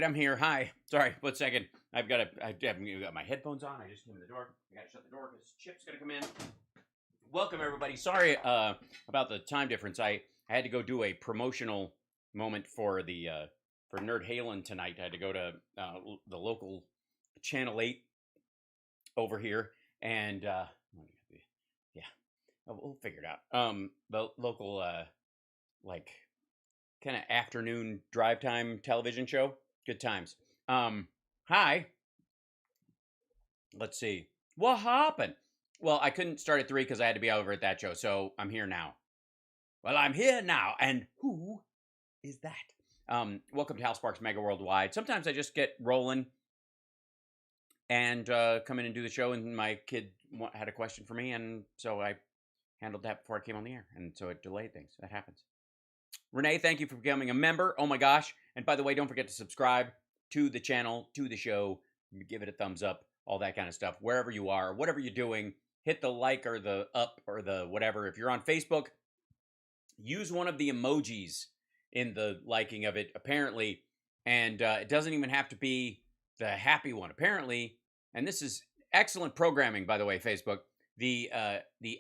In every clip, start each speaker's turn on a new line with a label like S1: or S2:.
S1: right, I'm here. Hi. Sorry, 1 second. I haven't got my headphones on. I just came in the door. I gotta shut the door because Chip's gonna come in. Welcome, everybody. Sorry about the time difference. I had to go do a promotional moment for the for Nerd Halen tonight. I had to go to the local Channel 8 over here, and yeah, we'll figure it out. The local like kind of afternoon drive time television show. Good times. Hi. Let's see. What happened? Well, I couldn't start at 3 because I had to be over at that show, so I'm here now. Well, I'm here now, and who is that? Welcome to HAL SPARKS Mega Worldwide. Sometimes I just get rolling and come in and do the show, and my kid had a question for me, and so I handled that before I came on the air, and so it delayed things. That happens. Renee, thank you for becoming a member. Oh my gosh. And by the way, don't forget to subscribe to the channel, to the show. Give it a thumbs up, all that kind of stuff. Wherever you are, whatever you're doing, hit the like or the up or the whatever. If you're on Facebook, use one of the emojis in the liking of it, apparently. And it doesn't even have to be the happy one, apparently. And this is excellent programming, by the way, Facebook. The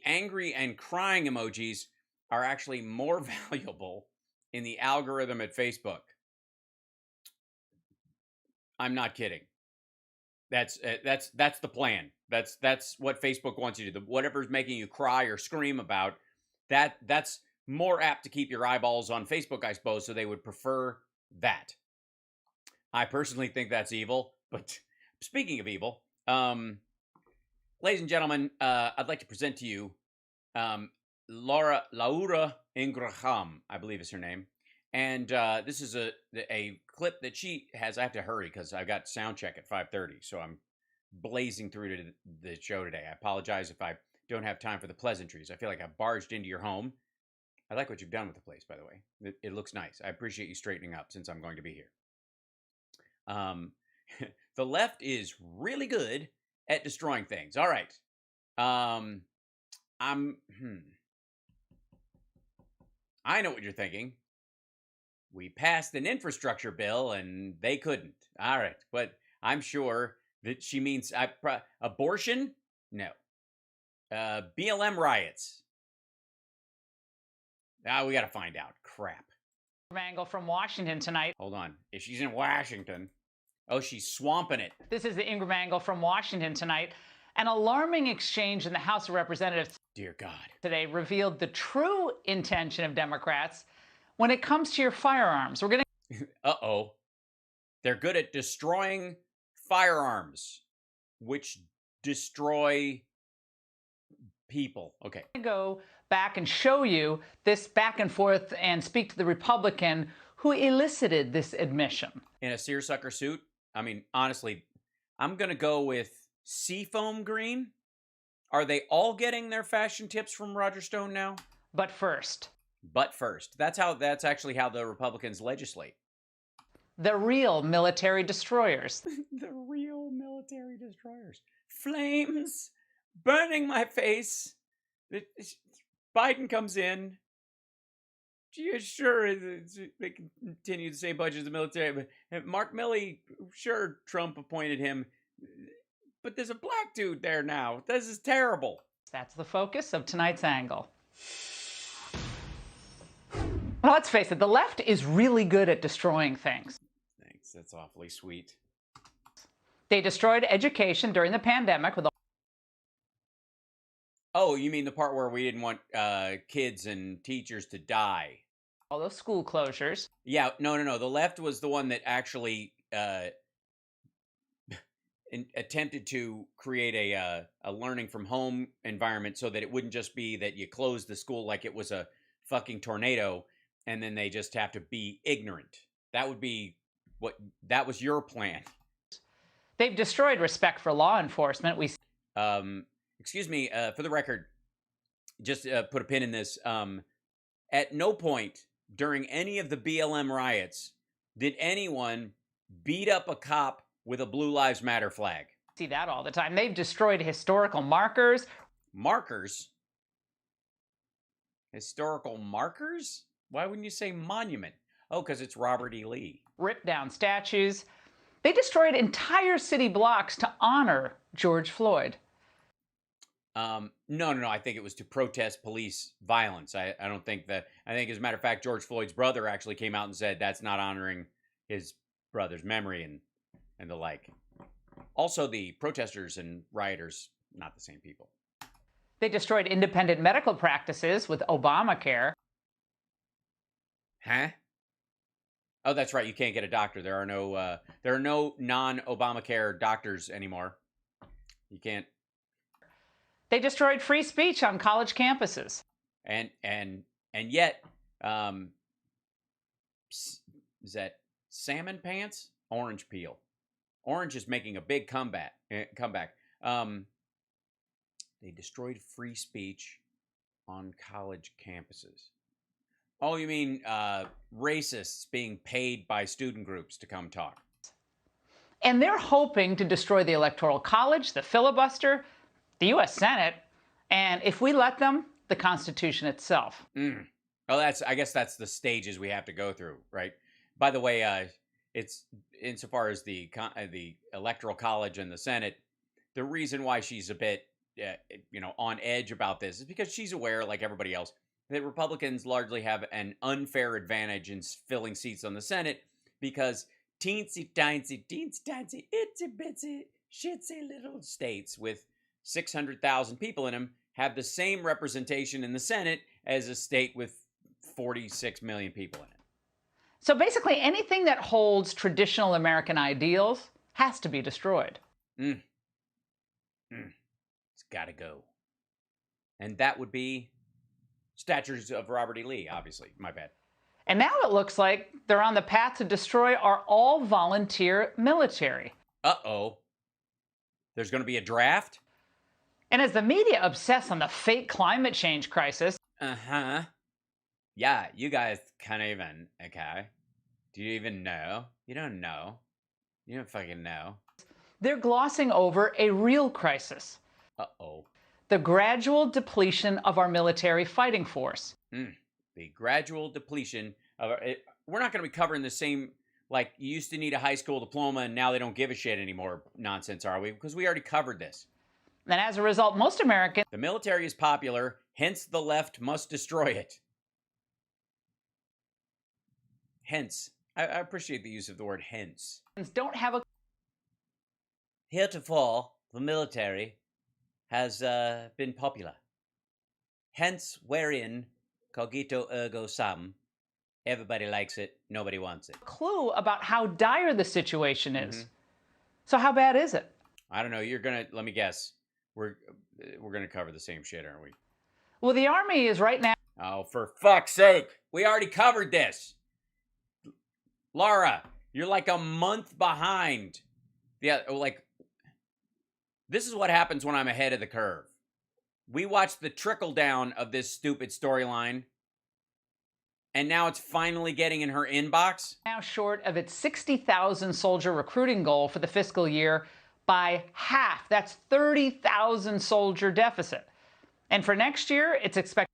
S1: angry and crying emojis are actually more valuable in the algorithm at Facebook. I'm not kidding. That's the plan. That's what Facebook wants you to do. Whatever's making you cry or scream about, that's more apt to keep your eyeballs on Facebook, I suppose, so they would prefer that. I personally think that's evil, but speaking of evil, ladies and gentlemen, I'd like to present to you Laura Ingraham, I believe is her name. And this is a clip that she has. I have to hurry because I've got sound check at 5:30, so I'm blazing through to the show today. I apologize if I don't have time for the pleasantries. I feel like I've barged into your home. I like what you've done with the place, by the way. It looks nice. I appreciate you straightening up since I'm going to be here. The left is really good at destroying things. All right. I know what you're thinking. We passed an infrastructure bill and they couldn't. All right. But I'm sure that she means abortion? No. BLM riots. Now we got to find out. Crap.
S2: Angle from Washington tonight.
S1: Hold on. If she's in Washington. Oh, she's swamping it.
S2: This is the Ingraham angle from Washington tonight. An alarming exchange in the House of Representatives.
S1: Dear God.
S2: Today revealed the true intention of Democrats when it comes to your firearms. We're going
S1: to... Uh-oh. They're good at destroying firearms, which destroy people. Okay.
S2: I'm going to go back and show you this back and forth and speak to the Republican who elicited this admission.
S1: In a seersucker suit? I mean, honestly, I'm going to go with seafoam green. Are they all getting their fashion tips from Roger Stone now?
S2: But first.
S1: That's actually how the Republicans legislate.
S2: The real military destroyers.
S1: The real military destroyers. Flames burning my face. Biden comes in. Sure, they can continue the same budget as the military. But Mark Milley, sure, Trump appointed him. But there's a black dude there now. This is terrible.
S2: That's the focus of tonight's angle. Well, let's face it, the left is really good at destroying things.
S1: Thanks, that's awfully sweet.
S2: They destroyed education during the pandemic with
S1: Oh, you mean the part where we didn't want kids and teachers to die?
S2: All those school closures.
S1: Yeah, no. The left was the one that actually attempted to create a learning from home environment so that it wouldn't just be that you close the school like it was a fucking tornado and then they just have to be ignorant. That was your plan.
S2: They've destroyed respect for law enforcement.
S1: Excuse me, for the record, just put a pin in this. At no point during any of the BLM riots did anyone beat up a cop with a Blue Lives Matter flag.
S2: See that all the time. They've destroyed historical markers.
S1: Markers? Historical markers? Why wouldn't you say monument? Oh, because it's Robert E. Lee.
S2: Ripped down statues. They destroyed entire city blocks to honor George Floyd.
S1: No. I think it was to protest police violence. I don't think that. I think, as a matter of fact, George Floyd's brother actually came out and said that's not honoring his brother's memory and the like. Also, the protesters and rioters, not the same people.
S2: They destroyed independent medical practices with Obamacare.
S1: Huh? Oh, that's right. You can't get a doctor. There are no non-Obamacare doctors anymore. You can't.
S2: They destroyed free speech on college campuses.
S1: And yet, is that salmon pants? Orange peel. Orange is making a big comeback. They destroyed free speech on college campuses. Oh, you mean racists being paid by student groups to come talk?
S2: And they're hoping to destroy the Electoral College, the filibuster, the U.S. Senate, and if we let them, the Constitution itself.
S1: Oh, I guess that's the stages we have to go through, right? By the way, it's insofar as the Electoral College and the Senate, the reason why she's a bit, on edge about this is because she's aware, like everybody else, that Republicans largely have an unfair advantage in filling seats on the Senate because teensy tiny, itsy bitsy, shitsy little states with 600,000 people in them have the same representation in the Senate as a state with 46 million people in it.
S2: So basically, anything that holds traditional American ideals has to be destroyed.
S1: It's got to go. And that would be statues of Robert E. Lee, obviously. My bad.
S2: And now it looks like they're on the path to destroy our all-volunteer military.
S1: Uh-oh. There's going to be a draft?
S2: And as the media obsess on the fake climate change crisis...
S1: Uh-huh. Yeah, you guys can't even, okay? Do you even know? You don't know. You don't fucking know.
S2: They're glossing over a real crisis.
S1: Uh-oh.
S2: The gradual depletion of our military fighting force.
S1: The gradual depletion of we're not going to be covering the same, like, you used to need a high school diploma and now they don't give a shit anymore nonsense, are we? Because we already covered this.
S2: And as a result, most Americans...
S1: The military is popular, hence the left must destroy it. Hence. I appreciate the use of the word hence.
S2: ...don't have a...
S1: Heretofore, the military has been popular. Hence, wherein, cogito ergo sum, everybody likes it, nobody wants it.
S2: ...clue about how dire the situation is. So how bad is it?
S1: I don't know. Let me guess. We're gonna cover the same shit, aren't we?
S2: Well, the Army is right now...
S1: Oh, for fuck's sake. We already covered this. Laura, you're like a month behind. Yeah, like, this is what happens when I'm ahead of the curve. We watched the trickle down of this stupid storyline, and now it's finally getting in her inbox.
S2: Now short of its 60,000 soldier recruiting goal for the fiscal year by half. That's 30,000 soldier deficit. And for next year, it's expected...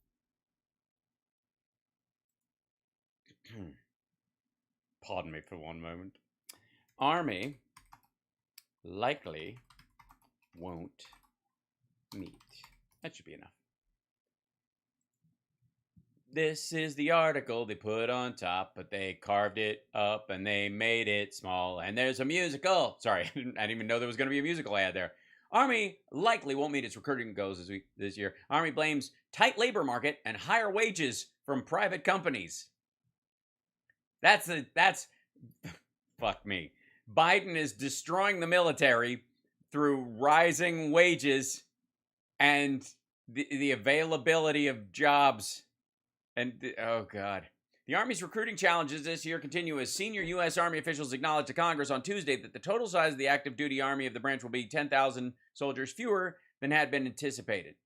S1: Pardon me for one moment. Army likely won't meet. That should be enough. This is the article they put on top, but they carved it up and they made it small. And there's a musical. Sorry, I didn't even know there was going to be a musical ad there. Army likely won't meet its recruiting goals this year. Army blames tight labor market and higher wages from private companies. That's fuck me. Biden is destroying the military through rising wages and the availability of jobs. And, oh God. The Army's recruiting challenges this year continue as senior U.S. Army officials acknowledged to Congress on Tuesday that the total size of the active duty Army of the branch will be 10,000 soldiers fewer than had been anticipated.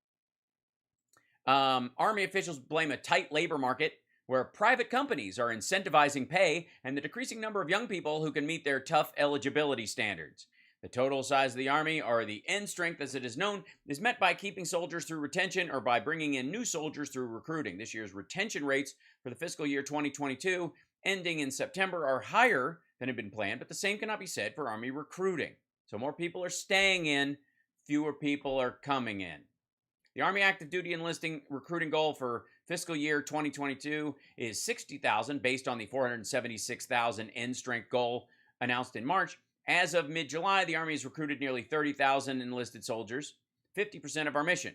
S1: Army officials blame a tight labor market where private companies are incentivizing pay and the decreasing number of young people who can meet their tough eligibility standards. The total size of the Army, or the end strength as it is known, is met by keeping soldiers through retention or by bringing in new soldiers through recruiting. This year's retention rates for the fiscal year 2022 ending in September are higher than had been planned, but the same cannot be said for Army recruiting. So more people are staying in, fewer people are coming in. The Army active duty enlisting recruiting goal for fiscal year 2022 is 60,000 based on the 476,000 end strength goal announced in March. As of mid-July, the Army has recruited nearly 30,000 enlisted soldiers, 50% of our mission.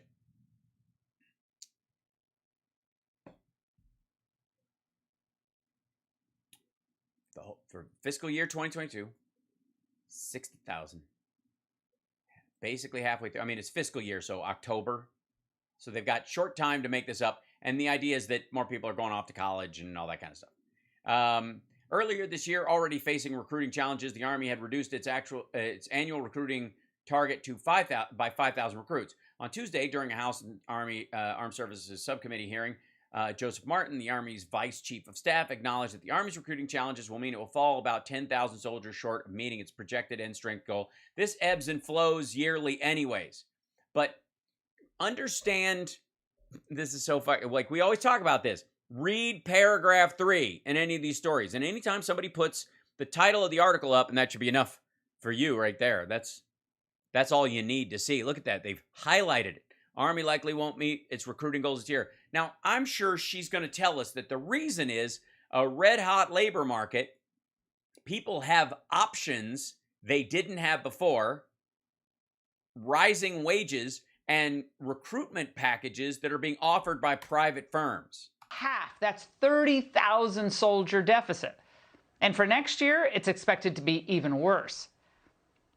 S1: For fiscal year 2022, 60,000. Basically halfway through. I mean, it's fiscal year, so October. So they've got short time to make this up. And the idea is that more people are going off to college and all that kind of stuff. Earlier this year, already facing recruiting challenges, the Army had reduced its annual recruiting target to 5,000 recruits. On Tuesday, during a House and Army Armed Services Subcommittee hearing, Joseph Martin, the Army's Vice Chief of Staff, acknowledged that the Army's recruiting challenges will mean it will fall about 10,000 soldiers short of meeting its projected end strength goal. This ebbs and flows yearly anyways. But understand, this is so fucking, like we always talk about this. Read paragraph 3 in any of these stories. And anytime somebody puts the title of the article up, and that should be enough for you right there. That's all you need to see. Look at that. They've highlighted it. Army likely won't meet its recruiting goals this year. Now, I'm sure she's going to tell us that the reason is a red-hot labor market. People have options they didn't have before, rising wages, and recruitment packages that are being offered by private firms.
S2: Half, that's 30,000 soldier deficit. And for next year, it's expected to be even worse.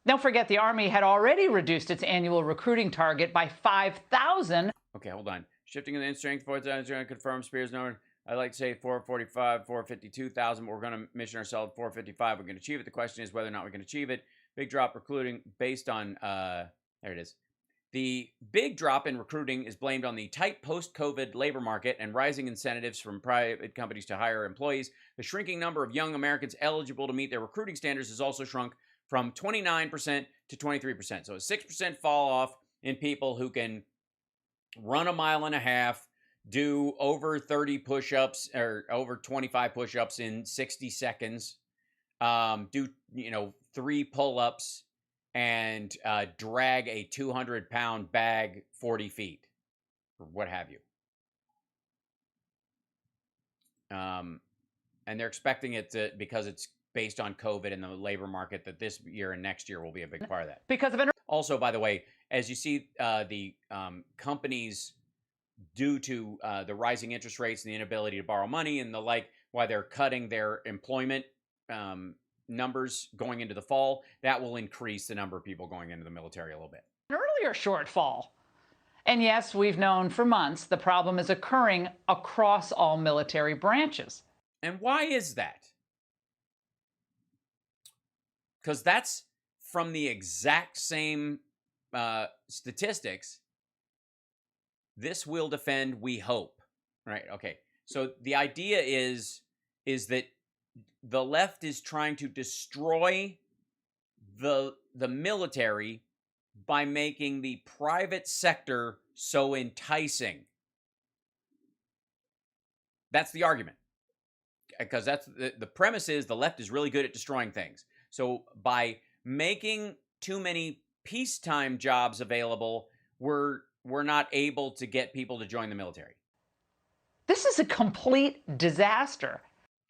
S2: Don't forget the Army had already reduced its annual recruiting target by 5,000.
S1: Okay, hold on. Shifting in the end strength, 4,000 confirmed Spears number. I'd like to say 445, 452,000, but we're going to mission ourselves 455. We're going to achieve it. The question is whether or not we can achieve it. Big drop recruiting based on, there it is. The big drop in recruiting is blamed on the tight post-COVID labor market and rising incentives from private companies to hire employees. The shrinking number of young Americans eligible to meet their recruiting standards has also shrunk from 29% to 23%. So a 6% fall off in people who can run a mile and a half, do over 30 push-ups or over 25 push-ups in 60 seconds, do 3 pull-ups, and drag a 200-pound bag 40 feet, or what have you. And they're expecting it to, because it's based on COVID and the labor market, that this year and next year will be a big part of that.
S2: Because of
S1: also, by the way, as you see the companies, due to the rising interest rates and the inability to borrow money and the like, why they're cutting their employment numbers going into the fall, that will increase the number of people going into the military a little bit.
S2: An earlier shortfall. And yes, we've known for months the problem is occurring across all military branches.
S1: And why is that? Because that's from the exact same statistics. This will defend, we hope. Right? Okay. So the idea is that the left is trying to destroy the military by making the private sector so enticing. That's the argument. Because that's the premise is the left is really good at destroying things. So by making too many peacetime jobs available, we're not able to get people to join the military.
S2: This is a complete disaster.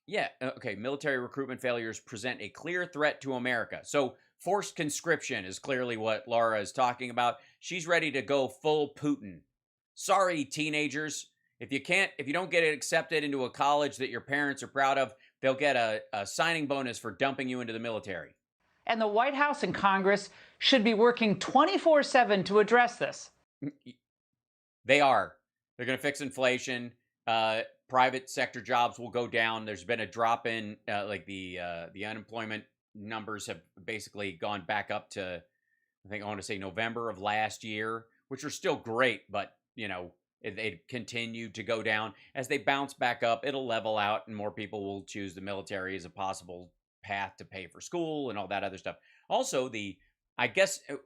S1: Yeah, okay, military recruitment failures present a clear threat to America. So forced conscription is clearly what Laura is talking about. She's ready to go full Putin. Sorry, teenagers. If you don't get accepted into a college that your parents are proud of, they'll get a signing bonus for dumping you into the military.
S2: And the White House and Congress should be working 24/7 to address this.
S1: They are. They're going to fix inflation. Private sector jobs will go down. There's been a drop in, the unemployment numbers have basically gone back up to, I think I want to say November of last year, which are still great, but, they continue to go down. As they bounce back up, it'll level out and more people will choose the military as a possible path to pay for school and all that other stuff. Also,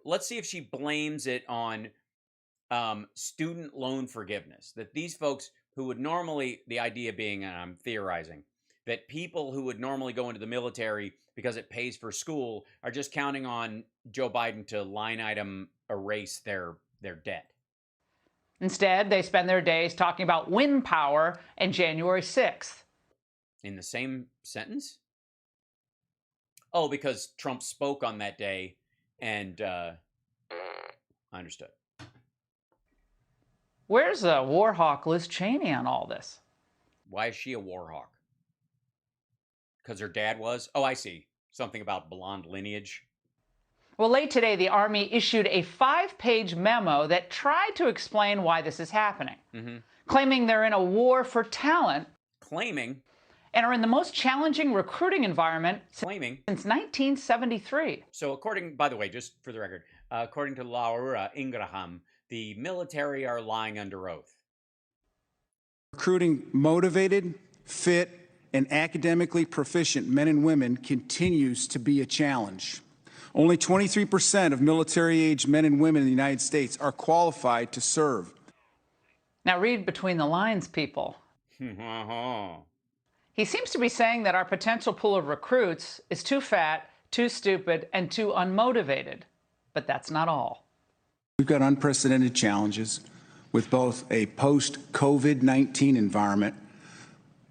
S1: let's see if she blames it on student loan forgiveness. That these folks who would normally, the idea being, and I'm theorizing, that people who would normally go into the military because it pays for school are just counting on Joe Biden to line item erase their debt.
S2: Instead, they spend their days talking about wind power and January 6th.
S1: In the same sentence? Oh, because Trump spoke on that day, and I understood.
S2: Where's war hawk Liz Cheney on all this?
S1: Why is she a war hawk? Because her dad was? Oh, I see. Something about blonde lineage.
S2: Well, late today, the Army issued a 5-page memo that tried to explain why this is happening, claiming they're in a war for talent.
S1: Claiming?
S2: And are in the most challenging recruiting environment
S1: Claiming.
S2: Since 1973.
S1: So according, by the way, just for the record, according to Laura Ingraham, the military are lying under oath.
S3: Recruiting motivated, fit, and academically proficient men and women continues to be a challenge. Only 23% of military-age men and women in the United States are qualified to serve.
S2: Now read between the lines, people. He seems to be saying that our potential pool of recruits is too fat, too stupid, and too unmotivated. But that's not all.
S3: We've got unprecedented challenges with both a post-COVID-19 environment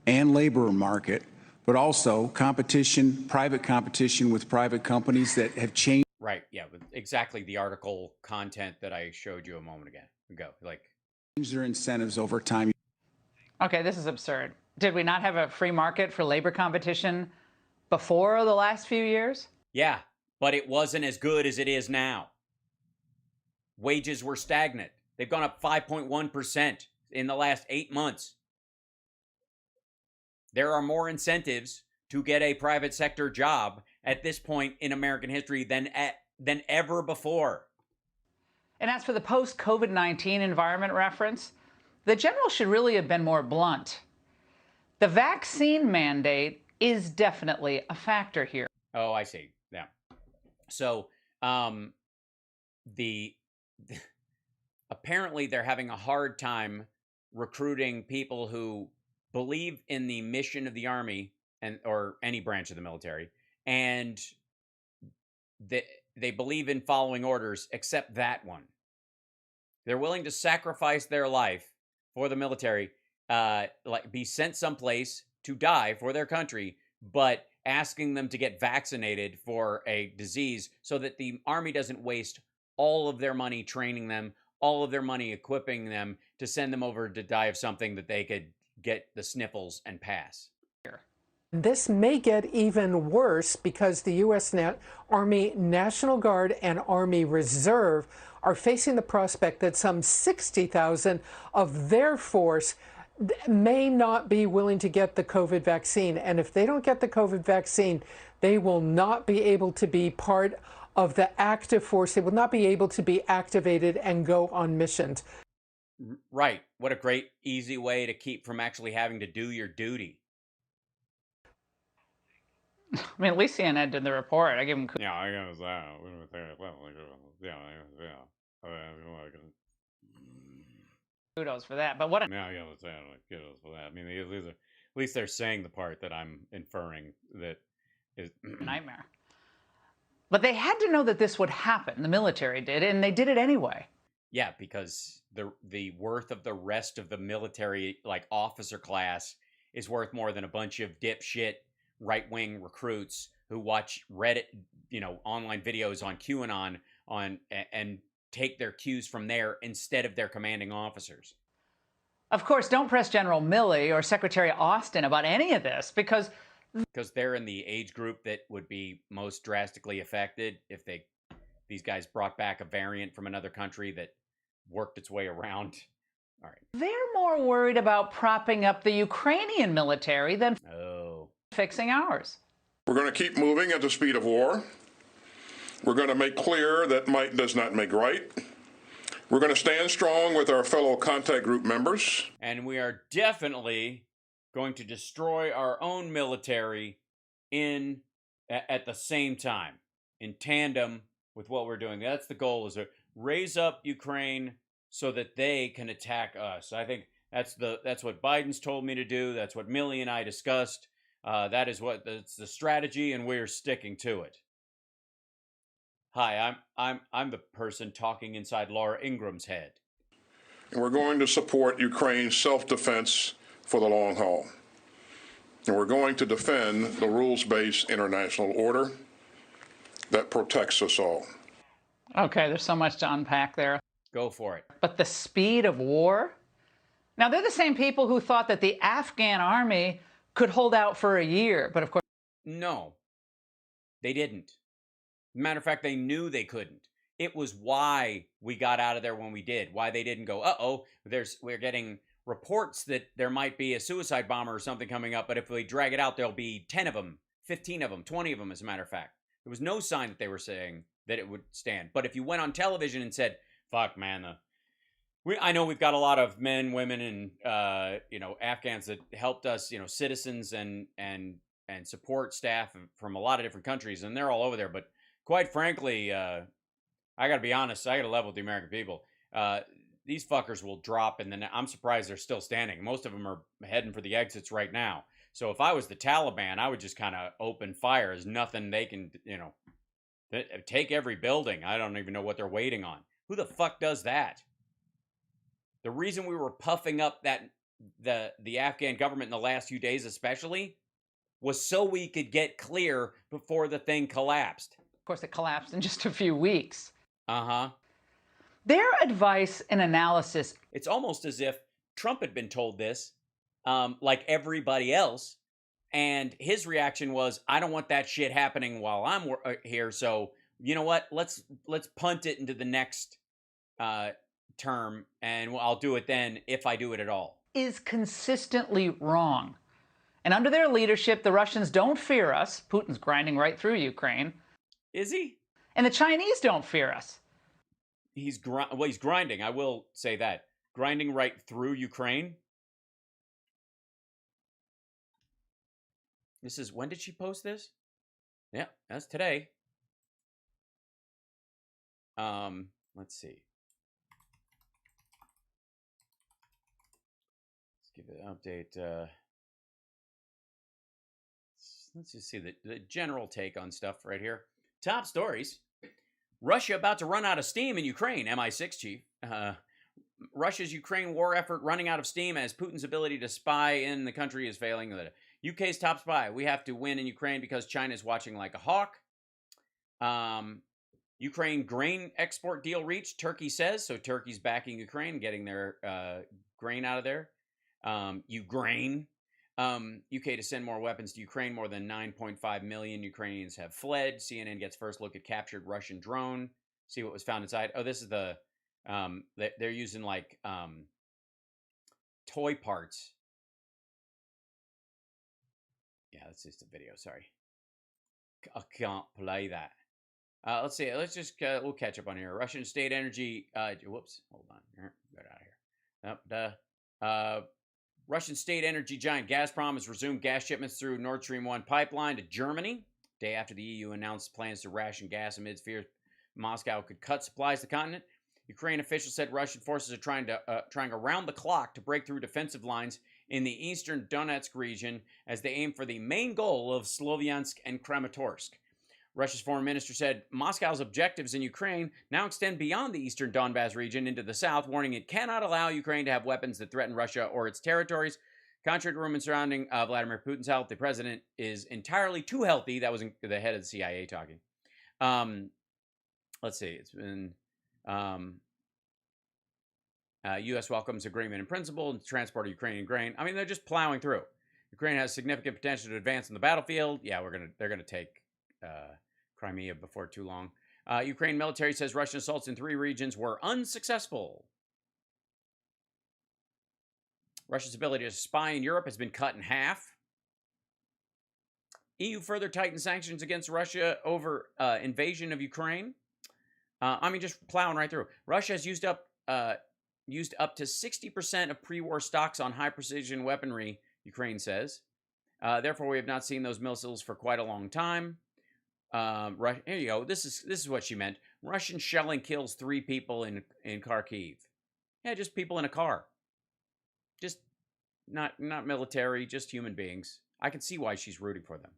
S3: and labor market, but also competition, private competition with private companies that have changed.
S1: Right, yeah, exactly the article content that I showed you a moment ago. Like,
S3: change their incentives over time.
S2: Okay, this is absurd. Did we not have a free market for labor competition before the last few years?
S1: Yeah, but it wasn't as good as it is now. Wages were stagnant. They've gone up 5.1% in the last 8 months. There are more incentives to get a private sector job at this point in American history than ever before.
S2: And as for the post-COVID-19 environment reference, the general should really have been more blunt. The vaccine mandate is definitely a factor here.
S1: Oh, I see. Yeah. So, apparently they're having a hard time recruiting people who believe in the mission of the Army or any branch of the military, and they believe in following orders, except that one. They're willing to sacrifice their life for the military, like be sent someplace to die for their country, but asking them to get vaccinated for a disease so that the Army doesn't waste all of their money training them, all of their money equipping them to send them over to die of something that they could get the sniffles and pass.
S4: This may get even worse because the U.S. Army National Guard and Army Reserve are facing the prospect that some 60,000 of their force may not be willing to get the COVID vaccine. And if they don't get the COVID vaccine, they will not be able to be part of the active force. They will not be able to be activated and go on missions.
S1: Right. What a great, easy way to keep from actually having to do your duty.
S2: I mean, at least CNN did the report. I give him
S5: Yeah, I guess that.
S2: kudos for that. But what
S5: Yeah, I gotta say, kudos for that. I mean, at least they're saying the part that I'm inferring that is
S2: a nightmare. But they had to know that this would happen. The military did, and they did it anyway.
S1: Yeah, because the worth of the rest of the military, like officer class, is worth more than a bunch of dipshit right-wing recruits who watch Reddit, online videos on QAnon and take their cues from there instead of their commanding officers.
S2: Of course, don't press General Milley or Secretary Austin about any of this because
S1: they're in the age group that would be most drastically affected if these guys brought back a variant from another country that worked its way around. All right.
S2: They're more worried about propping up the Ukrainian military than fixing ours.
S6: We're going to keep moving at the speed of war. We're going to make clear that might does not make right. We're going to stand strong with our fellow contact group members.
S1: And we are definitely going to destroy our own military at the same time, in tandem with what we're doing. That's the goal, is to raise up Ukraine so that they can attack us. I think that's what Biden's told me to do. That's what Milley and I discussed. That is what it's the strategy, and we're sticking to it. Hi, I'm the person talking inside Laura Ingram's head.
S6: And we're going to support Ukraine's self-defense for the long haul. And we're going to defend the rules-based international order that protects us all.
S2: Okay, there's so much to unpack there.
S1: Go for it.
S2: But the speed of war? Now, they're the same people who thought that the Afghan army could hold out for a year, but of course...
S1: No, they didn't. Matter of fact, they knew they couldn't. It was why we got out of there when we did. Why they didn't go, uh-oh, we're getting reports that there might be a suicide bomber or something coming up, but if we drag it out, there'll be 10 of them, 15 of them, 20 of them, as a matter of fact. There was no sign that they were saying that it would stand. But if you went on television and said, fuck, man, I know we've got a lot of men, women, and, Afghans that helped us, citizens and support staff from a lot of different countries, and they're all over there. But quite frankly, I got to be honest, I got to level with the American people. These fuckers will drop, and then I'm surprised they're still standing. Most of them are heading for the exits right now. So if I was the Taliban, I would just kind of open fire. There's nothing they can, take every building. I don't even know what they're waiting on. Who the fuck does that? The reason we were puffing up the Afghan government in the last few days especially was so we could get clear before the thing collapsed.
S2: Of course, it collapsed in just a few weeks.
S1: Uh-huh.
S2: Their advice and analysis...
S1: It's almost as if Trump had been told this, like everybody else, and his reaction was, I don't want that shit happening while I'm here, so you know what? Let's punt it into the next term, and I'll do it then if I do it at all.
S2: Is consistently wrong. And under their leadership, the Russians don't fear us. Putin's grinding right through Ukraine.
S1: Is he?
S2: And the Chinese don't fear us.
S1: He's grinding. I will say that. Grinding right through Ukraine. This is, when did she post this? Yeah, that's today. Let's see. Let's give it an update. Let's just see the general take on stuff right here. Top stories. Russia about to run out of steam in Ukraine, MI6 chief. Russia's Ukraine war effort running out of steam as Putin's ability to spy in the country is failing. The UK's top spy. We have to win in Ukraine because China's watching like a hawk. Ukraine grain export deal reached, Turkey says. So Turkey's backing Ukraine, getting their grain out of there. Ukraine. UK to send more weapons to Ukraine. More than 9.5 million Ukrainians have fled. CNN gets first look at captured Russian drone. See what was found inside. Oh, this is the... they're using like toy parts. Yeah, that's just a video. Sorry, I can't play that. Let's see. Let's just we'll catch up on here. Russian state energy. Whoops. Hold on. Get out of here. Russian state energy giant Gazprom has resumed gas shipments through Nord Stream 1 pipeline to Germany, day after the EU announced plans to ration gas amid fears Moscow could cut supplies to the continent. Ukraine officials said Russian forces are trying around the clock to break through defensive lines in the eastern Donetsk region as they aim for the main goal of Sloviansk and Kramatorsk. Russia's foreign minister said Moscow's objectives in Ukraine now extend beyond the eastern Donbas region into the south, warning it cannot allow Ukraine to have weapons that threaten Russia or its territories. Contrary to rumors surrounding Vladimir Putin's health, the president is entirely too healthy. That was the head of the CIA talking. Let's see. It's been... U.S. welcomes agreement in principle to transport Ukrainian grain. I mean, they're just plowing through. Ukraine has significant potential to advance in the battlefield. Yeah, they're gonna take Crimea before too long. Ukraine military says Russian assaults in 3 regions were unsuccessful. Russia's ability to spy in Europe has been cut in half. EU further tightens sanctions against Russia over invasion of Ukraine. I mean, just plowing right through. Russia has used up to 60% of pre-war stocks on high-precision weaponry, Ukraine says. Therefore, we have not seen those missiles for quite a long time. Here you go. This is what she meant. Russian shelling kills 3 people in Kharkiv. Yeah, just people in a car. Just not military, just human beings. I can see why she's rooting for them.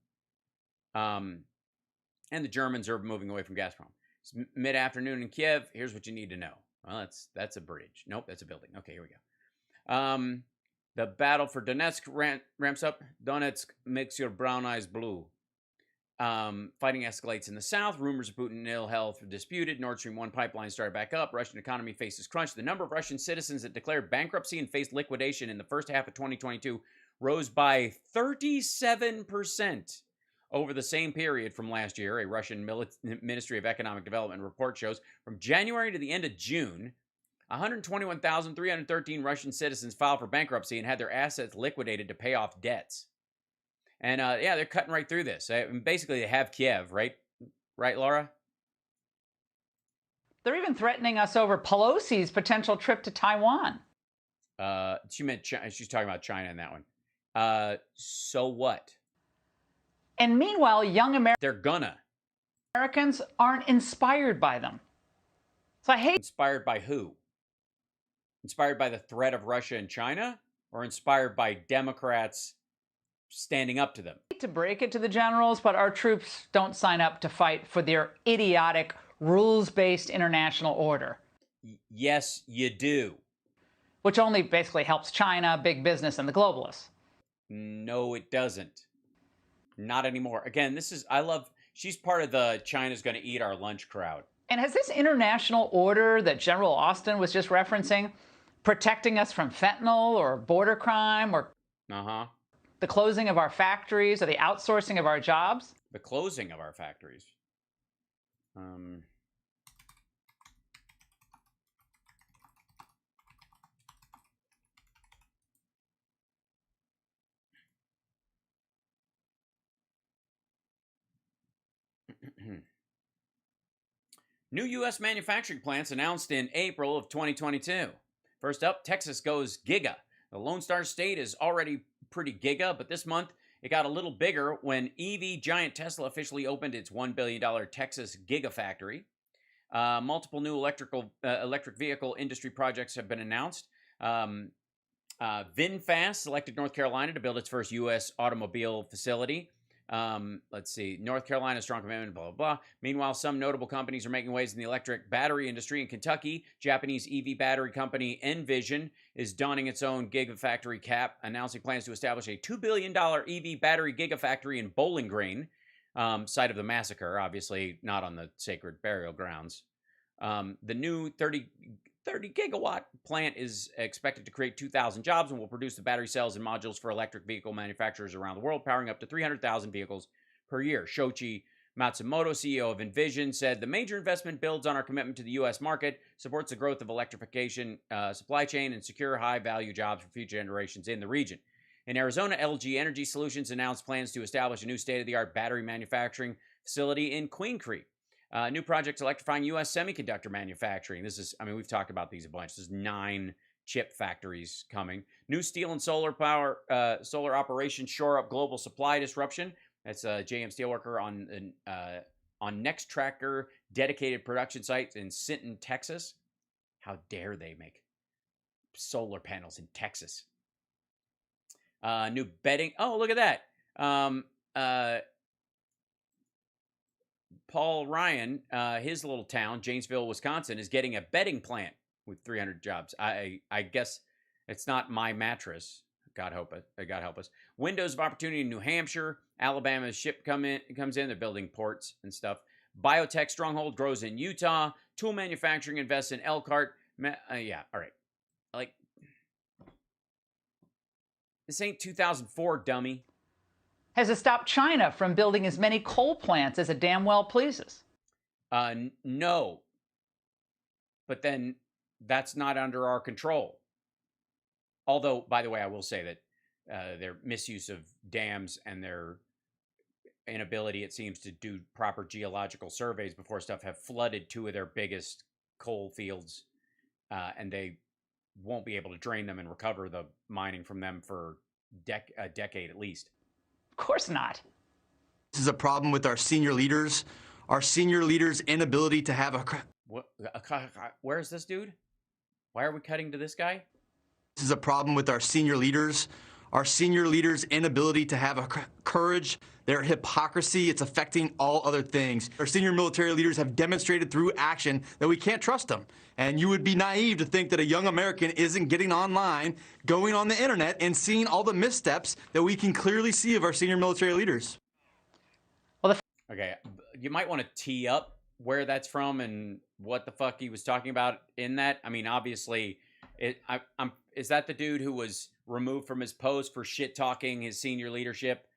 S1: And the Germans are moving away from Gazprom. It's mid-afternoon in Kiev. Here's what you need to know. Well, that's a bridge. Nope, that's a building. Okay, here we go. The battle for Donetsk ramps up. Donetsk makes your brown eyes blue. Fighting escalates in the south. Rumors of Putin ill health are disputed. Nord Stream 1 pipeline started back up. Russian economy faces crunch. The number of Russian citizens that declared bankruptcy and faced liquidation in the first half of 2022 rose by 37% over the same period from last year. A Russian Ministry of Economic Development report shows from January to the end of June, 121,313 Russian citizens filed for bankruptcy and had their assets liquidated to pay off debts. And yeah, they're cutting right through this. Basically, they have Kiev, right? Right, Laura?
S2: They're even threatening us over Pelosi's potential trip to Taiwan.
S1: She meant she's talking about China in that one. So what?
S2: And meanwhile, young
S1: They're gonna.
S2: Americans aren't inspired by them. So I hate.
S1: Inspired by who? Inspired by the threat of Russia and China? Or inspired by Democrats standing up to them?
S2: I hate to break it to the generals, but our troops don't sign up to fight for their idiotic, rules-based international order.
S1: Yes, you do.
S2: Which only basically helps China, big business, and the globalists.
S1: No, it doesn't. Not anymore. Again, she's part of the China's going to eat our lunch crowd.
S2: And has this international order that General Austin was just referencing protecting us from fentanyl or border crime or the closing of our factories or the outsourcing of our jobs?
S1: The closing of our factories. New U.S. manufacturing plants announced in April of 2022. First up, Texas goes giga. The Lone Star State is already pretty giga, but this month it got a little bigger when EV giant Tesla officially opened its $1 billion Texas Gigafactory. Multiple new electric vehicle industry projects have been announced. VinFast selected North Carolina to build its first U.S. automobile facility. Let's see, North Carolina, strong commitment, blah, blah, blah. Meanwhile, some notable companies are making waves in the electric battery industry. In Kentucky, Japanese EV battery company Envision is donning its own gigafactory cap, announcing plans to establish a $2 billion EV battery gigafactory in Bowling Green, site of the massacre, obviously not on the sacred burial grounds. The new 30 gigawatt plant is expected to create 2,000 jobs and will produce the battery cells and modules for electric vehicle manufacturers around the world, powering up to 300,000 vehicles per year. Shoichi Matsumoto, CEO of Envision, said the major investment builds on our commitment to the U.S. market, supports the growth of electrification supply chain, and secure high-value jobs for future generations in the region. In Arizona, LG Energy Solutions announced plans to establish a new state-of-the-art battery manufacturing facility in Queen Creek. New projects electrifying U.S. semiconductor manufacturing. This is, we've talked about these a bunch. There's 9 chip factories coming. New steel and solar operations shore up global supply disruption. That's JM Steelworker on Next Tracker dedicated production site in Sinton, Texas. How dare they make solar panels in Texas? New bedding. Oh, look at that. Paul Ryan, his little town, Janesville, Wisconsin, is getting a bedding plant with 300 jobs. I guess it's not My Mattress. God help us. Windows of opportunity in New Hampshire. Alabama's ship comes in. They're building ports and stuff. Biotech stronghold grows in Utah. Tool manufacturing invests in Elkhart. Yeah, all right. Like, this ain't 2004, dummy.
S2: Has it stopped China from building as many coal plants as it damn well pleases?
S1: No. But then that's not under our control. Although, by the way, I will say that their misuse of dams and their inability, it seems, to do proper geological surveys before stuff have flooded 2 of their biggest coal fields, and they won't be able to drain them and recover the mining from them for a decade at least.
S2: Of course not.
S7: This is a problem with our senior leaders' inability to have a...
S1: Where is this dude? Why are we cutting to this guy?
S7: This is a problem with our senior leaders' our senior leaders' inability to have a courage, their hypocrisy, it's affecting all other things. Our senior military leaders have demonstrated through action that we can't trust them. And you would be naive to think that a young American isn't getting online, going on the internet, and seeing all the missteps that we can clearly see of our senior military leaders.
S1: Okay, you might want to tee up where that's from and what the fuck he was talking about in that. I mean, obviously, is that the dude who was removed from his post for shit talking his senior leadership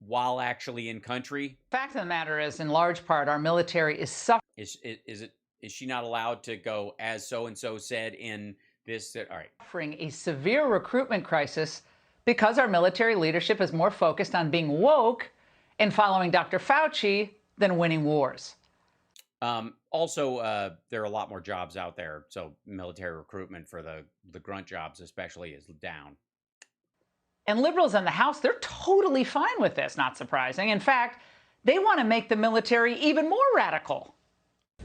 S1: while actually in country?
S2: Fact of the matter is, in large part, our military is suffering.
S1: Is she not allowed to go as so and so said in this? All right,
S2: Suffering a severe recruitment crisis because our military leadership is more focused on being woke and following Dr. Fauci than winning wars.
S1: Also, there are a lot more jobs out there, so military recruitment for the grunt jobs especially is down.
S2: And liberals in the House, they're totally fine with this, not surprising. In fact, they want to make the military even more radical.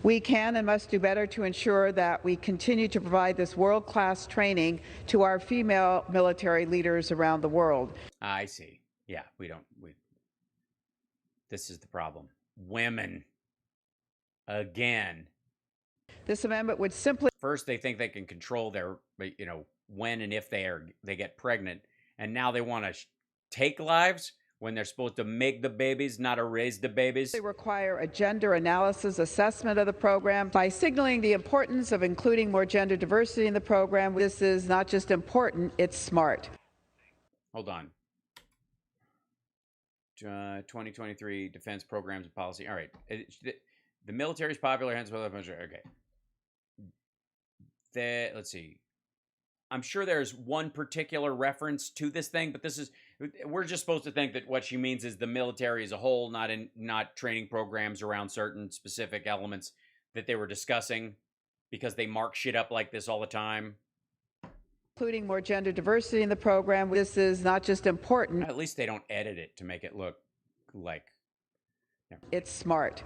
S8: We can and must do better to ensure that we continue to provide this world-class training to our female military leaders around the world.
S1: I see. Yeah, this is the problem. Women. Again.
S8: This amendment would simply...
S1: First, they think they can control their, when and if they get pregnant. And now they want to take lives when they're supposed to make the babies, not erase the babies.
S8: They require a gender analysis assessment of the program by signaling the importance of including more gender diversity in the program. This is not just important, it's smart.
S1: Hold on. 2023 defense programs and policy. All right. The military is popular. Hence, okay. Let's see. I'm sure there's one particular reference to this thing, but we're just supposed to think that what she means is the military as a whole, not training programs around certain specific elements that they were discussing, because they mark shit up like this all the time.
S8: Including more gender diversity in the program. This is not just important.
S1: At least they don't edit it to make it look like
S8: it's smart.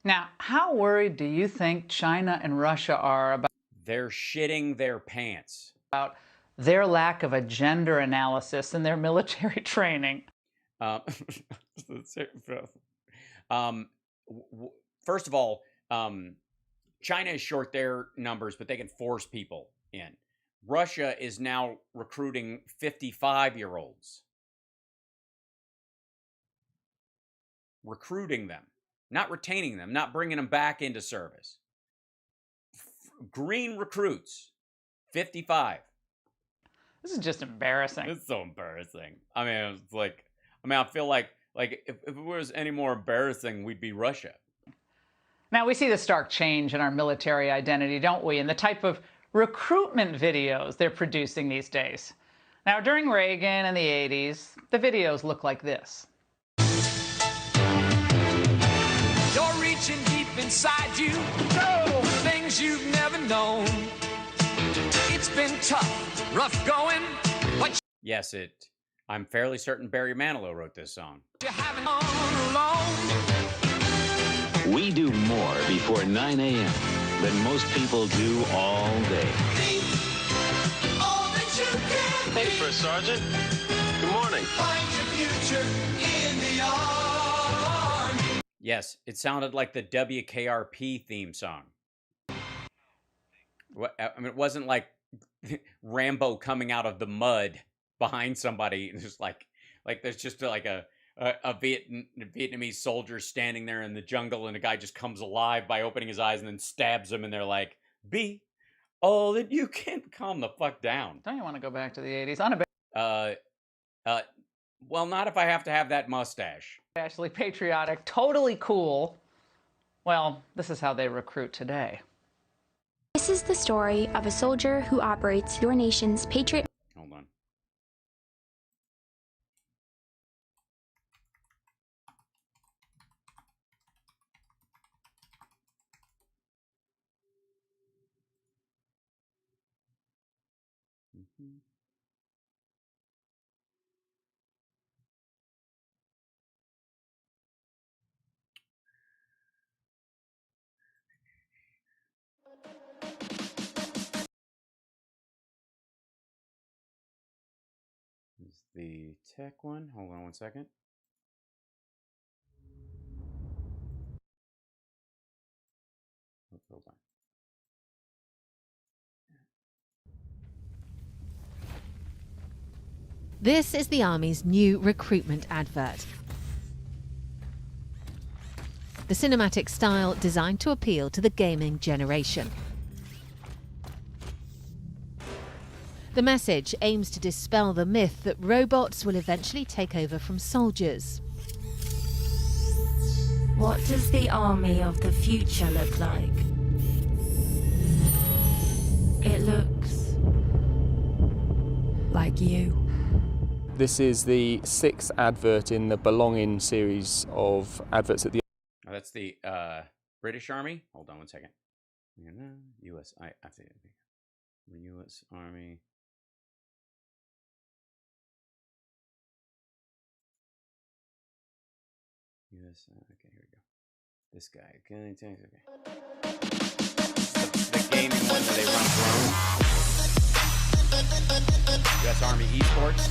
S2: Now, how worried do you think China and Russia are about?
S1: They're shitting their pants
S2: about their lack of a gender analysis in their military training.
S1: First of all, China is short their numbers, but they can force people in. Russia is now recruiting 55-year-olds. Recruiting them, not retaining them, not bringing them back into service. Green recruits, 55.
S2: This is just embarrassing.
S1: It's so embarrassing. I mean, I feel like if it was any more embarrassing, we'd be Russia.
S2: Now, we see the stark change in our military identity, don't we? And the type of recruitment videos they're producing these days. Now, during Reagan and the 80s, the videos look like this.
S9: You're reaching deep inside you, oh, things you've never known. It's been tough, rough going, but
S1: yes, I'm fairly certain Barry Manilow wrote this song.
S9: you haven't gone alone.
S10: We do more before 9 a.m. than most people do all day.
S9: All that you can
S10: Hey, First Sergeant. Good morning.
S9: find your future in the army.
S1: Yes, it sounded like the WKRP theme song. It wasn't like Rambo coming out of the mud behind somebody. It's just like there's just like a Vietnamese soldier standing there in the jungle, and a guy just comes alive by opening his eyes and then stabs him, and they're like, "Be all that you can." Calm the fuck down.
S2: Don't you want to go back to the 80s?
S1: Well, not if I have to have that mustache.
S2: Unabashedly patriotic, totally cool. Well, this is how they recruit today.
S11: This is the story of a soldier who operates your nation's patriot.
S1: Hold on. Mm-hmm. the tech one. Hold on one second. Hold on.
S12: This is the Army's new recruitment advert. The cinematic style designed to appeal to the gaming generation. The message aims to dispel the myth that robots will eventually take over from soldiers.
S13: What does the army of the future look like? It looks like you.
S14: This is the 6th advert in the Belonging series of adverts at the...
S1: Oh, that's the British Army. Hold on one second. U.S. I think U.S. Army. U.S. Okay, here we go. This guy. Okay. The gaming one where they run drones. U.S. Army esports.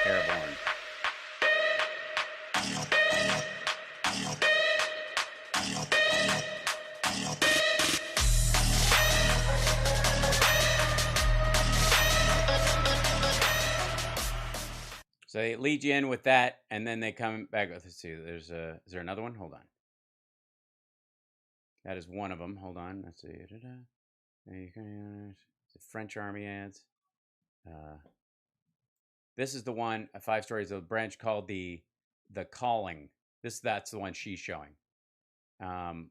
S1: Airborne. So they lead you in with that, and then they come back with, let's see, is there another one? Hold on. That is one of them. Hold on. Let's see. The French Army ads. This is the one, 5 stories of a branch called the Calling. That's the one she's showing.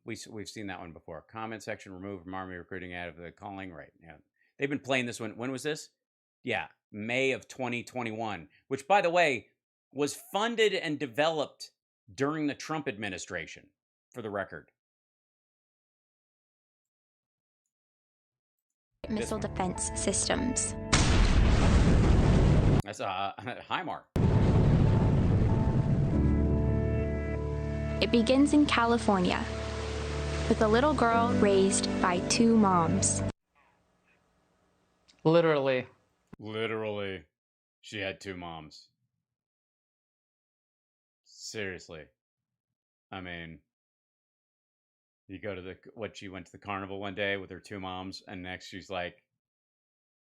S1: We've seen that one before. Comment section removed from Army recruiting ad of the Calling. Right. Yeah. They've been playing this one. When was this? Yeah, May of 2021, which, by the way, was funded and developed during the Trump administration, for the record.
S11: Missile defense systems.
S1: That's a HIMAR.
S11: It begins in California with a little girl raised by 2 moms.
S2: Literally.
S5: Literally, she had 2 moms. Seriously. I mean, you go to she went to the carnival one day with her 2 moms, and next she's like,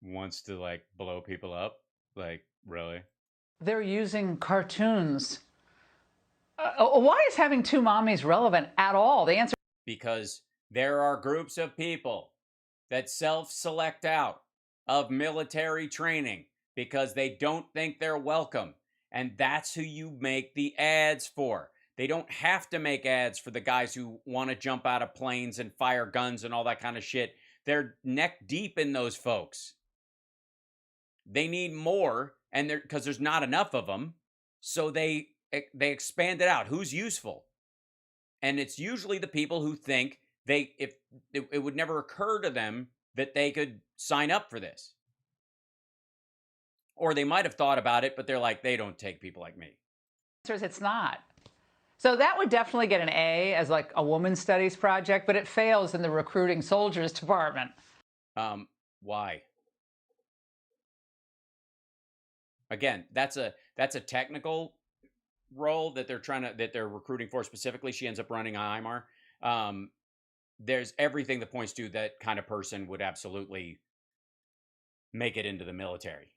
S5: wants to like blow people up. Like, really?
S2: They're using cartoons. Why is having 2 mommies relevant at all? The answer...
S1: Because there are groups of people that self-select out of military training because they don't think they're welcome. And that's who you make the ads for. They don't have to make ads for the guys who want to jump out of planes and fire guns and all that kind of shit. They're neck deep in those folks. They need more, and because there's not enough of them, so they expand it out. Who's useful? And it's usually the people who think it would never occur to them that they could sign up for this. Or they might have thought about it, but they're like, they don't take people like me.
S2: It's not. So that would definitely get an A as like a women's studies project, but it fails in the recruiting soldiers department.
S1: Why? Again, that's a technical role that they're recruiting for specifically. She ends up running IMAR. There's everything that points to that kind of person would absolutely make it into the military.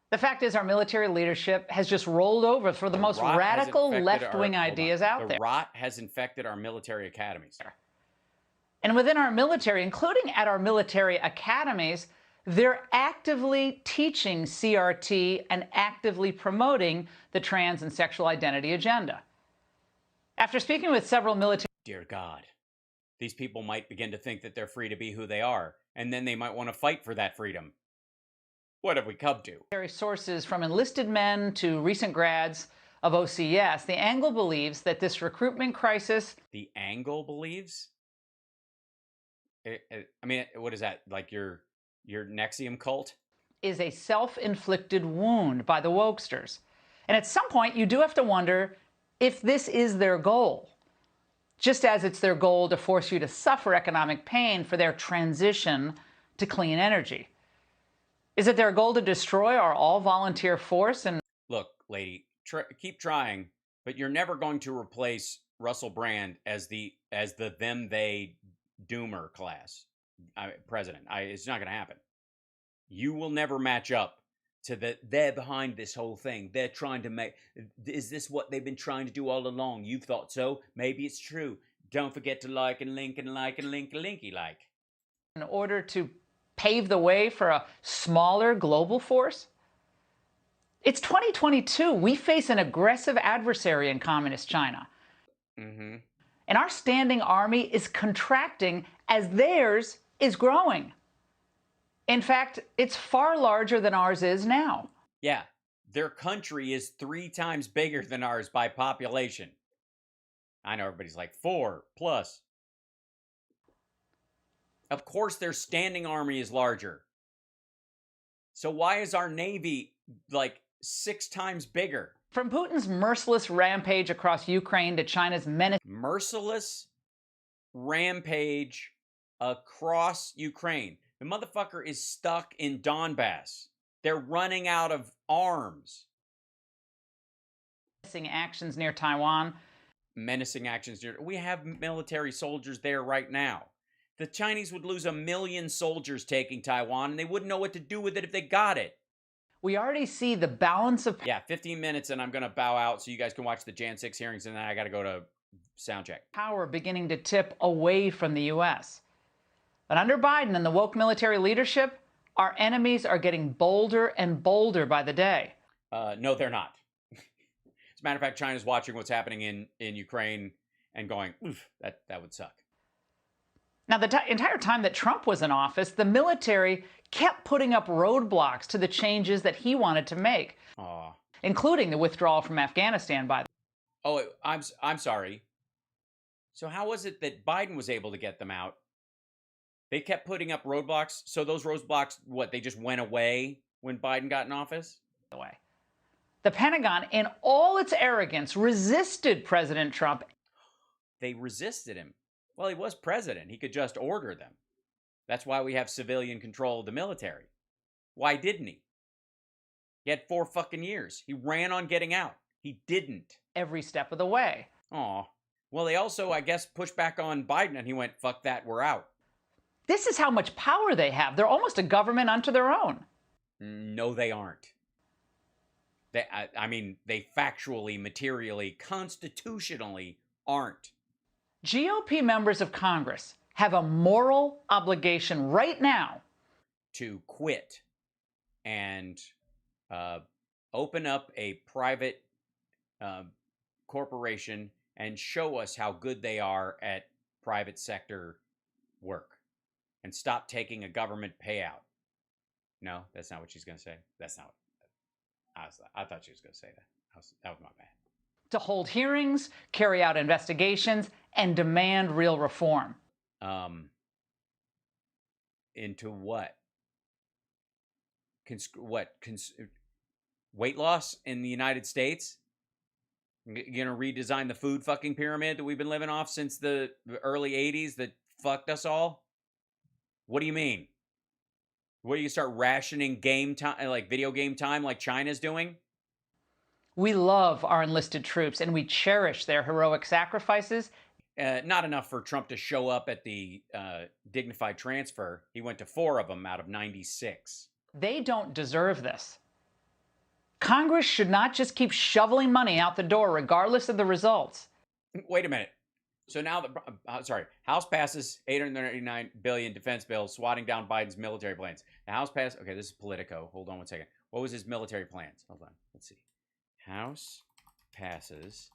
S2: The fact is, our military leadership has just rolled over for the most radical left-wing ideas out there.
S1: The rot has infected our military academies.
S2: And within our military, including at our military academies, they're actively teaching CRT and actively promoting the trans and sexual identity agenda. After speaking with several military...
S1: Dear God, these people might begin to think that they're free to be who they are, and then they might want to fight for that freedom. What have we come to?
S2: Sources from enlisted men to recent grads of OCS, the Angle believes that this recruitment crisis...
S1: The Angle believes? I mean, what is that? Like your Nexium cult?
S2: ...is a self-inflicted wound by the wokesters. And at some point, you do have to wonder if this is their goal. Just as it's their goal to force you to suffer economic pain for their transition to clean energy. Is it their goal to destroy our all-volunteer force? And
S1: look, lady, keep trying, but you're never going to replace Russell Brand as the them, they, doomer class president. It's not going to happen. You will never match up to they're behind this whole thing. They're trying to make... Is this what they've been trying to do all along? You've thought so? Maybe it's true. Don't forget to like and link and like and link and linky like.
S2: In order to pave the way for a smaller global force? It's 2022. We face an aggressive adversary in communist China.
S1: Mm-hmm.
S2: And our standing army is contracting as theirs is growing. In fact, it's far larger than ours is now.
S1: Yeah, their country is 3 times bigger than ours by population. I know everybody's like 4+. Of course their standing army is larger. So why is our navy like 6 times bigger?
S2: From Putin's merciless rampage across Ukraine to China's menace...
S1: Merciless rampage across Ukraine. The motherfucker is stuck in Donbass. They're running out of arms.
S2: Menacing actions near Taiwan.
S1: Menacing actions near... We have military soldiers there right now. The Chinese would lose 1 million soldiers taking Taiwan, and they wouldn't know what to do with it if they got it.
S2: We already see the balance of...
S1: Yeah, 15 minutes, and I'm going to bow out so you guys can watch the Jan 6 hearings, and then I got to go to sound check.
S2: Power beginning to tip away from the U.S. But under Biden and the woke military leadership, our enemies are getting bolder and bolder by the day.
S1: No, they're not. As a matter of fact, China's watching what's happening in Ukraine and going, oof, that would suck.
S2: Now, the entire time that Trump was in office, the military kept putting up roadblocks to the changes that he wanted to make, including the withdrawal from Afghanistan, by the way.
S1: Oh, I'm sorry. So how was it that Biden was able to get them out? They kept putting up roadblocks. So those roadblocks, what, they just went away when Biden got in office?
S2: The Pentagon, in all its arrogance, resisted President Trump.
S1: They resisted him. Well, he was president. He could just order them. That's why we have civilian control of the military. Why didn't he? He had 4 fucking years. He ran on getting out. He didn't.
S2: Every step of the way.
S1: Aw. Well, they also, I guess, pushed back on Biden, and he went, fuck that, we're out.
S2: This is how much power they have. They're almost a government unto their own.
S1: No, they aren't. I mean, they factually, materially, constitutionally aren't.
S2: GOP members of Congress have a moral obligation right now
S1: to quit and open up a private corporation and show us how good they are at private sector work and stop taking a government payout. No, that's not what she's going to say. That's not what I thought she was going to say that. That was my bad.
S2: To hold hearings, carry out investigations, and demand real reform.
S1: Into what? Weight loss in the United States? You're going to redesign the food fucking pyramid that we've been living off since the early 80s that fucked us all? What do you mean? What, you start rationing game time, like video game time like China's doing?
S2: We love our enlisted troops and we cherish their heroic sacrifices.
S1: Not enough for Trump to show up at the dignified transfer. He went to 4 of them out of 96.
S2: They don't deserve this. Congress should not just keep shoveling money out the door regardless of the results.
S1: Wait a minute. So now House passes $839 billion defense bill swatting down Biden's military plans. The House passed, okay, this is Politico. Hold on one second. What was his military plans? Hold on, let's see. House passes.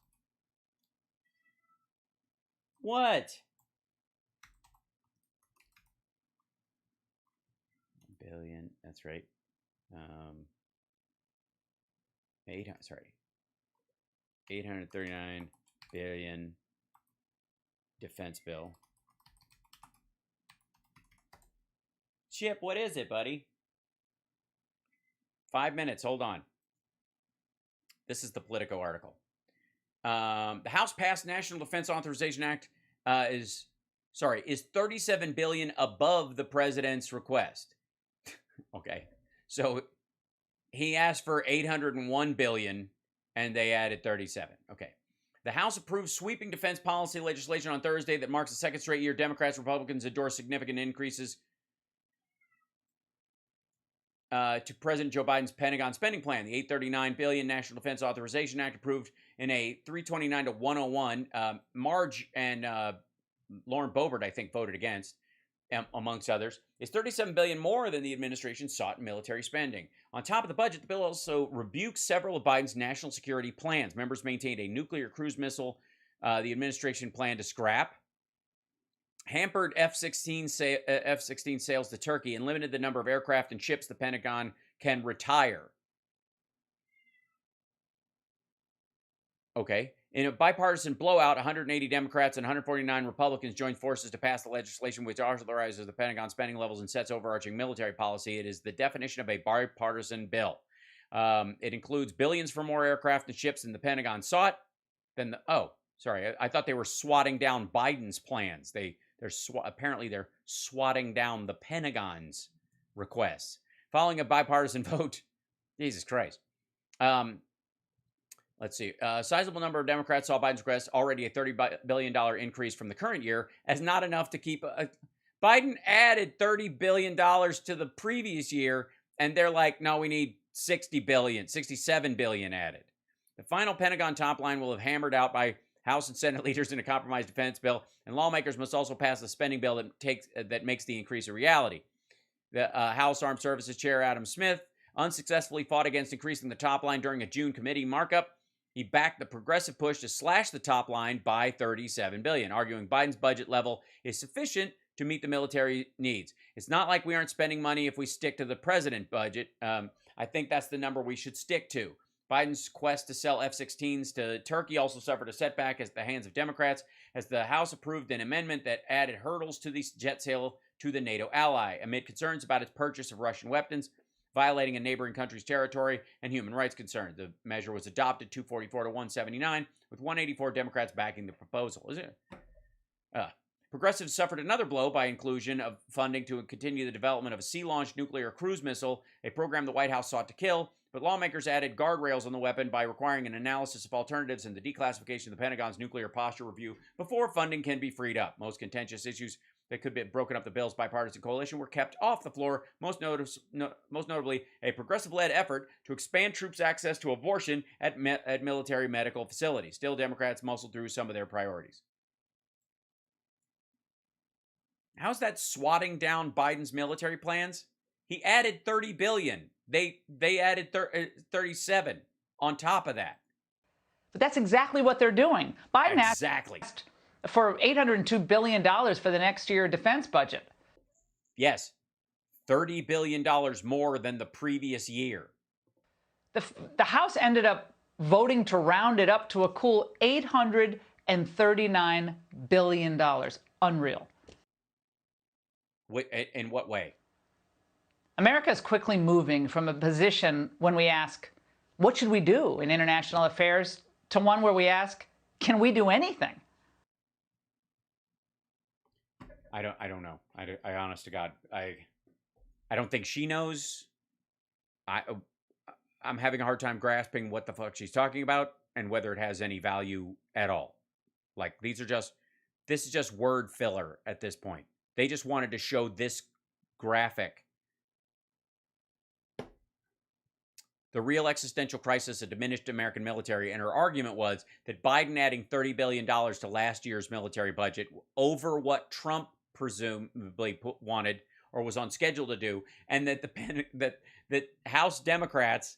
S1: What? Billion, that's right. $839 billion defense bill. Chip, what is it, buddy? 5 minutes. Hold on. This is the Politico article. The House passed National Defense Authorization Act is $37 billion above the president's request. Okay, so he asked for $801 billion, and they added 37. Okay. The House approved sweeping defense policy legislation on Thursday that marks the second straight year Democrats and Republicans endorsed significant increases to President Joe Biden's Pentagon spending plan. The $839 billion National Defense Authorization Act, approved in a 329 to 101. Marge and Lauren Boebert, I think, voted against, amongst others, is $37 billion more than the administration sought in military spending. On top of the budget, the bill also rebukes several of Biden's national security plans. Members maintained a nuclear cruise missile the administration planned to scrap, hampered F-16 sales to Turkey, and limited the number of aircraft and ships the Pentagon can retire. Okay. In a bipartisan blowout, 180 Democrats and 149 Republicans joined forces to pass the legislation which authorizes the Pentagon spending levels and sets overarching military policy. It is the definition of a bipartisan bill. It includes billions for more aircraft and ships than the Pentagon sought. I thought they were swatting down Biden's plans. Apparently they're swatting down the Pentagon's requests. Following a bipartisan vote, Jesus Christ. Let's see. A sizable number of Democrats saw Biden's request, already a $30 billion increase from the current year, as not enough to keep... Biden added $30 billion to the previous year, and they're like, no, we need $67 billion added. The final Pentagon top line will have hammered out by House and Senate leaders in a compromise defense bill, and lawmakers must also pass a spending bill that makes the increase a reality. The House Armed Services Chair Adam Smith unsuccessfully fought against increasing the top line during a June committee markup. He backed the progressive push to slash the top line by $37 billion, arguing Biden's budget level is sufficient to meet the military needs. It's not like we aren't spending money if we stick to the president budget. I think that's the number we should stick to. Biden's quest to sell F-16s to Turkey also suffered a setback at the hands of Democrats, as the House approved an amendment that added hurdles to the jet sale to the NATO ally, amid concerns about its purchase of Russian weapons, violating a neighboring country's territory, and human rights concerns. The measure was adopted 244 to 179, with 184 Democrats backing the proposal. Progressives suffered another blow by inclusion of funding to continue the development of a sea-launched nuclear cruise missile, a program the White House sought to kill, but lawmakers added guardrails on the weapon by requiring an analysis of alternatives and the declassification of the Pentagon's nuclear posture review before funding can be freed up. Most contentious issues that could be broken up the bill's bipartisan coalition were kept off the floor, most notably a progressive-led effort to expand troops' access to abortion at military medical facilities. Still, Democrats muscled through some of their priorities. How's that swatting down Biden's military plans? He added $30 billion. They added 37 on top of that.
S2: But that's exactly what they're doing. Biden asked for $802 billion for the next year defense budget.
S1: Yes, $30 billion more than the previous year.
S2: The House ended up voting to round it up to a cool $839 billion. Unreal.
S1: In what way?
S2: America is quickly moving from a position when we ask, what should we do in international affairs, to one where we ask, can we do anything?
S1: I don't know. I honest to God, I don't think she knows. I'm having a hard time grasping what the fuck she's talking about and whether it has any value at all. Like, this is just word filler at this point. They just wanted to show this graphic. The real existential crisis of diminished American military, and her argument was that Biden adding $30 billion to last year's military budget over what Trump presumably wanted or was on schedule to do, and that that House Democrats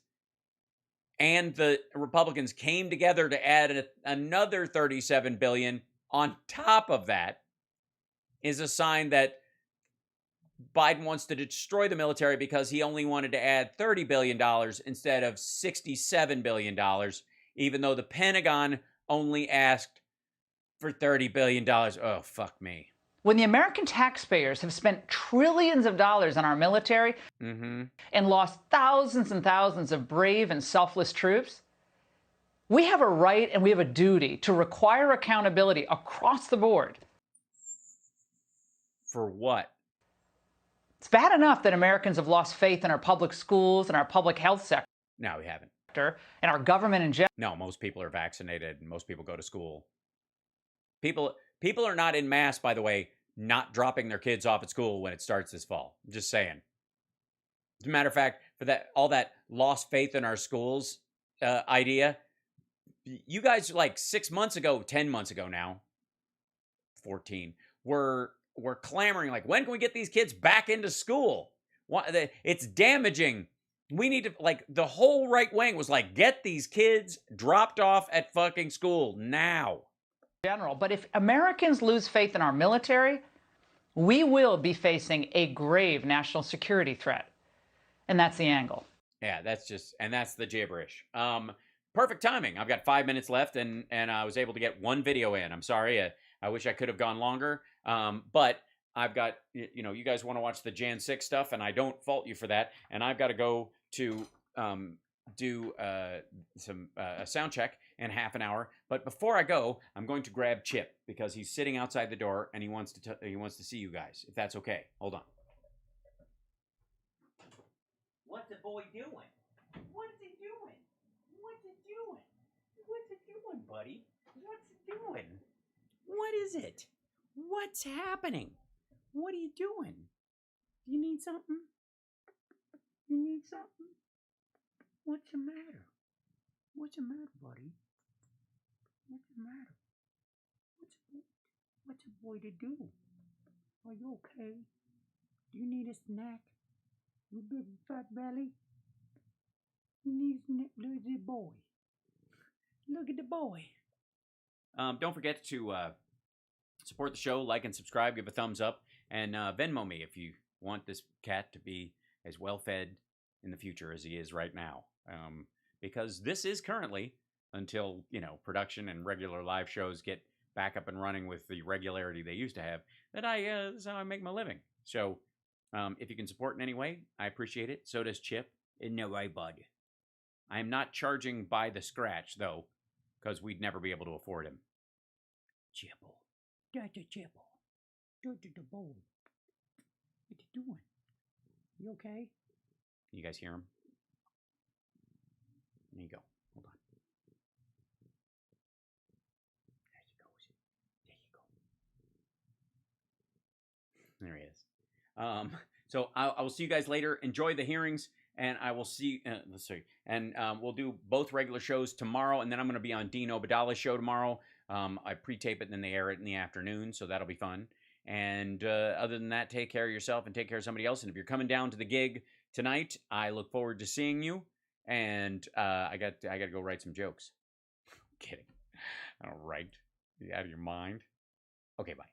S1: and the Republicans came together to add another $37 billion on top of that, is a sign that Biden wants to destroy the military because he only wanted to add $30 billion instead of $67 billion even though the Pentagon only asked for $30 billion. Oh, fuck me.
S2: When the American taxpayers have spent trillions of dollars on our military and lost thousands and thousands of brave and selfless troops, we have a right and we have a duty to require accountability across the board.
S1: For what?
S2: It's bad enough that Americans have lost faith in our public schools and our public health sector.
S1: No, we haven't.
S2: And our government in general.
S1: No, most people are vaccinated and most people go to school. People are not en masse, by the way, not dropping their kids off at school when it starts this fall. I'm just saying. As a matter of fact, for that all that lost faith in our schools idea, you guys like 6 months ago, 10 months ago now, 14, were clamoring like, when can we get these kids back into school? It's damaging. We need to, like, the whole right wing was like, get these kids dropped off at fucking school now.
S2: General, but if Americans lose faith in our military, we will be facing a grave national security threat. And that's the angle.
S1: Yeah, that's the gibberish. Perfect timing. I've got 5 minutes left and I was able to get one video in. I'm sorry. I wish I could have gone longer. But I've got, you guys want to watch the Jan 6 stuff, and I don't fault you for that. And I've got to go to do a sound check in half an hour. But before I go, I'm going to grab Chip because he's sitting outside the door and he wants to see you guys, if that's okay. Hold on. What's the boy doing? What's he doing? What's he doing? What's he doing, buddy? What's he doing? What is it? What's happening? What are you doing? Do you need something? You need something? What's the matter? What's the matter, buddy? What's the matter? What's a boy to do? Are you okay? Do you need a snack? You big fat belly? You need a snack? Look at the boy. Look at the boy. Don't forget to support the show, like and subscribe, give a thumbs up, and Venmo me if you want this cat to be as well fed in the future as he is right now. Because this is currently, until, production and regular live shows get back up and running with the regularity they used to have, that this is how I make my living. So, if you can support in any way, I appreciate it. So does Chip. No way, bud. I am not charging by the scratch, though, because we'd never be able to afford him. Chipple. That's a Chipple. That's the boy. What you doing? You okay? You guys hear him? There you go. Hold on. There he goes. There he is. So I will see you guys later. Enjoy the hearings, and I will see. Let's see. And we'll do both regular shows tomorrow, and then I'm going to be on Dean Obadala's show tomorrow. I pre-tape it, and then they air it in the afternoon, so that'll be fun. And other than that, take care of yourself and take care of somebody else. And if you're coming down to the gig tonight, I look forward to seeing you. And I got to go write some jokes. I'm kidding. I don't write. Are you out of your mind? Okay, bye.